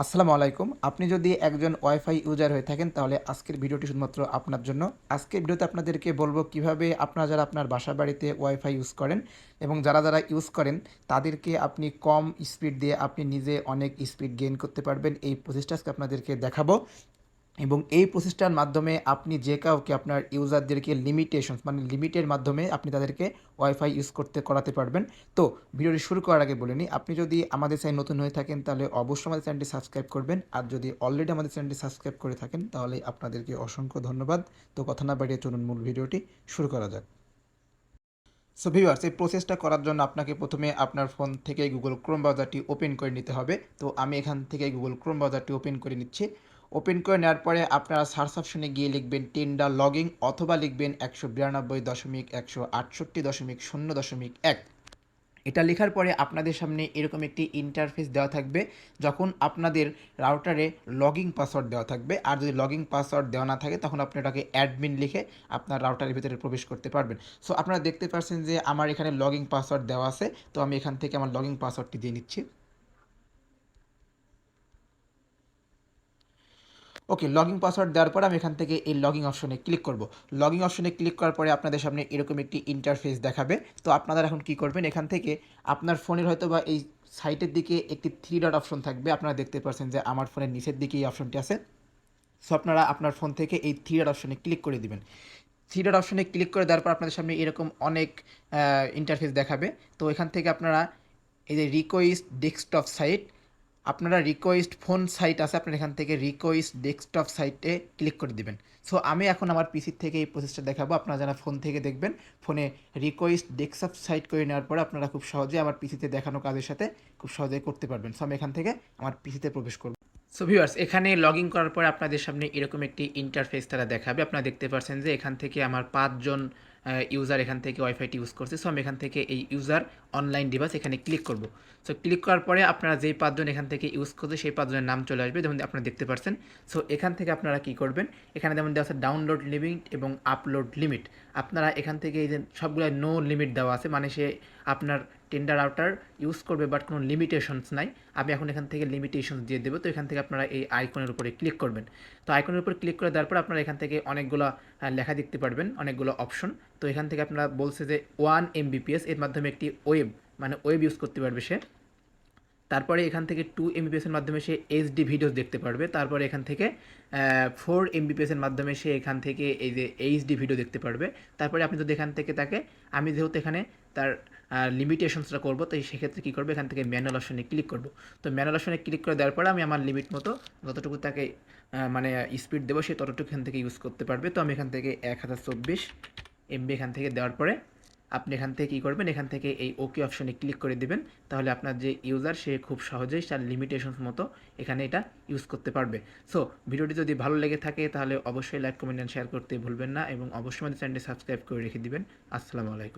আসসালামু আলাইকুম। আপনি যদি একজন ওয়াইফাই ইউজার হয়ে থাকেন তাহলে আজকের ভিডিওটি শুধুমাত্র আপনার জন্য। আজকের ভিডিওতে আপনাদেরকে বলবো কিভাবে আপনারা যারা আপনার বাসাবাড়িতে ওয়াইফাই ইউজ করেন এবং যারা ইউজ করেন তাদেরকে আপনি কম স্পিড দিয়ে আপনি নিজে অনেক স্পিড গেইন করতে পারবেন। এই প্রসেসটা আজকে আপনাদেরকে দেখাবো এবং এই প্রসেসটার মাধ্যমে আপনি যে কাউকে আপনার ইউজারদেরকে লিমিটেশনস মানে লিমিটের মাধ্যমে আপনি তাদেরকে ওয়াইফাই ইউজ করতে করাতে পারবেন। তো ভিডিওটি শুরু করার আগে বলে নিই, আপনি যদি আমাদের চ্যানেল নতুন হয়ে থাকেন তাহলে অবশ্যই আমাদের চ্যানেলটি সাবস্ক্রাইব করবেন, আর যদি অলরেডি আমাদের চ্যানেলটি সাবস্ক্রাইব করে থাকেন তাহলে আপনাদেরকে অসংখ্য ধন্যবাদ। তো কথা না বাড়িয়ে চলুন মূল ভিডিওটি শুরু করা যাক। সো ভিউয়ার্স, এই প্রসেসটা করার জন্য আপনাকে প্রথমে আপনার ফোন থেকে গুগল ক্রোম ব্রাউজারটি ওপেন করে নিতে হবে। তো আমি এখান থেকে গুগল ক্রোম ব্রাউজারটি ওপেন করে নিচ্ছি। ওপেন করে নেওয়ার পরে আপনারা সার্চ অপশনে গিয়ে লিখবেন টেন্ডা লগইন অথবা লিখবেন 192.168.0.1। এটা লেখার পরে আপনাদের সামনে এরকম একটি ইন্টারফেস দেওয়া থাকবে। যখন আপনাদের রাউটারে লগইন পাসওয়ার্ড দেওয়া থাকবে, আর যদি লগইন পাসওয়ার্ড দেওয়া না থাকে তখন আপনি এটাকে অ্যাডমিন লিখে আপনার রাউটারের ভিতরে প্রবেশ করতে পারবেন। সো আপনারা দেখতে পাচ্ছেন যে আমার এখানে লগইন পাসওয়ার্ড দেওয়া আছে। তো আমি এখান থেকে আমার লগইন পাসওয়ার্ডটি দিয়ে নিচ্ছি। ওকে, লগইন পাসওয়ার্ড দেওয়ার পর আমি এখান থেকে এই লগইন অপশনে ক্লিক করব। লগইন অপশনে ক্লিক করার পরে আপনাদের সামনে এরকম একটি ইন্টারফেস দেখাবে। তো আপনারা এখন কি করবেন, এখান থেকে আপনার ফোনের হয়তো বা এই সাইটের দিকে একটি থ্রি ডট অপশন থাকবে। আপনারা দেখতে পাচ্ছেন যে আমার ফোনের নিচের দিকে এই অপশনটি আছে। সো আপনারা আপনার ফোন থেকে এই থ্রি ডট অপশনে ক্লিক করে দিবেন। থ্রি ডট অপশনে ক্লিক করে দেওয়ার পর আপনাদের সামনে এরকম অনেক ইন্টারফেস দেখাবে। তো এখান থেকে আপনারা এই যে রিকোয়েস্ট ডেস্কটপ সাইট, আপনারা রিকোয়েস্ট ফোন সাইট আছে, আপনারা এখান থেকে রিকোয়েস্ট ডেস্কটপ সাইটে ক্লিক করে দিবেন। সো আমি এখন আমার পিসি থেকে এই প্রসেসটা দেখাবো। আপনারা যারা ফোন থেকে দেখবেন, ফোনে রিকোয়েস্ট ডেস্কটপ সাইট করে নেওয়ার পরে আপনারা খুব সহজে আমার পিসিতে দেখানো কাজের সাথে খুব সহজেই করতে পারবেন। সো আমি এখান থেকে আমার পিসিতে প্রবেশ করব। সো ভিউয়ার্স, এখানে লগ ইন করার পরে আপনাদের সামনে এরকম একটি ইন্টারফেস তারা দেখাবে। আপনারা দেখতে পাচ্ছেন যে এখান থেকে আমার 5 জন ইউজার এখান থেকে ওয়াইফাইটি ইউজ করছে। সো আমি এখান থেকে এই ইউজার অনলাইন ডিভাইস এখানে ক্লিক করব। সো ক্লিক করার পরে আপনারা যেই 5 জন এখান থেকে ইউজ করছে সেই 5 জনের নাম চলে আসবে, যেমন আপনারা দেখতে পাচ্ছেন। সো এখান থেকে আপনারা কি করবেন, এখানে যেমন দেওয়া আছে ডাউনলোড লিমিট এবং আপলোড লিমিট। আপনারা এখান থেকে এই যে সবগুলো নো লিমিট দেওয়া আছে, মানে সে আপনার টেন্ডার রাউটার ইউজ করবে বাট কোনো লিমিটেশনস নাই। আমি এখন এখান থেকে লিমিটেশনস দিয়ে দেবো। তো এখান থেকে আপনারা এই আইকনের উপরে ক্লিক করবেন। তো আইকনের উপরে ক্লিক করে দেওয়ার পর আপনারা এখান থেকে অনেকগুলো লেখা দেখতে পারবেন, অনেকগুলো অপশন। তো এখান থেকে আপনারা বলছে যে 1 Mbps এর মাধ্যমে একটি ওয়েব মানে ওয়েব ইউজ করতে পারবে সে। তারপরে এখান থেকে 2 Mbps এর মাধ্যমে সে এইচডি ভিডিওস দেখতে পারবে। তারপরে এখান থেকে 4 Mbps এর মাধ্যমে সে এখান থেকে এই যে এইচডি ভিডিও দেখতে পারবে। তারপরে আপনি যদি এখান থেকে তাকে, আমি যেহেতু এখানে তার লিমিটেশনসটা করবো, তো সেক্ষেত্রে কী করবো, এখান থেকে ম্যানুয়াল অপশনে ক্লিক করবো। তো ম্যানুয়াল অপশনে ক্লিক করে দেওয়ার পরে আমি আমার লিমিট মতো যতটুকু তাকে মানে স্পিড দেবো সে ততটুকু এখান থেকে ইউজ করতে পারবে। তো আমি এখান থেকে 1024 MB এখান থেকে দেওয়ার পরে আপনি এখান থেকে কী করবেন, এখান থেকে এই ওকে অপশনে ক্লিক করে দিবেন। তাহলে আপনার যে ইউজার সে খুব সহজেই তার লিমিটেশনস মতো এখানে এটা ইউজ করতে পারবে। সো ভিডিওটি যদি ভালো লেগে থাকে তাহলে অবশ্যই লাইক, কমেন্ট অ্যান্ড শেয়ার করতে ভুলবেন না, এবং অবশ্যই আমাদের চ্যানেলটি সাবস্ক্রাইব করে রেখে দিবেন। আসসালামু আলাইকুম।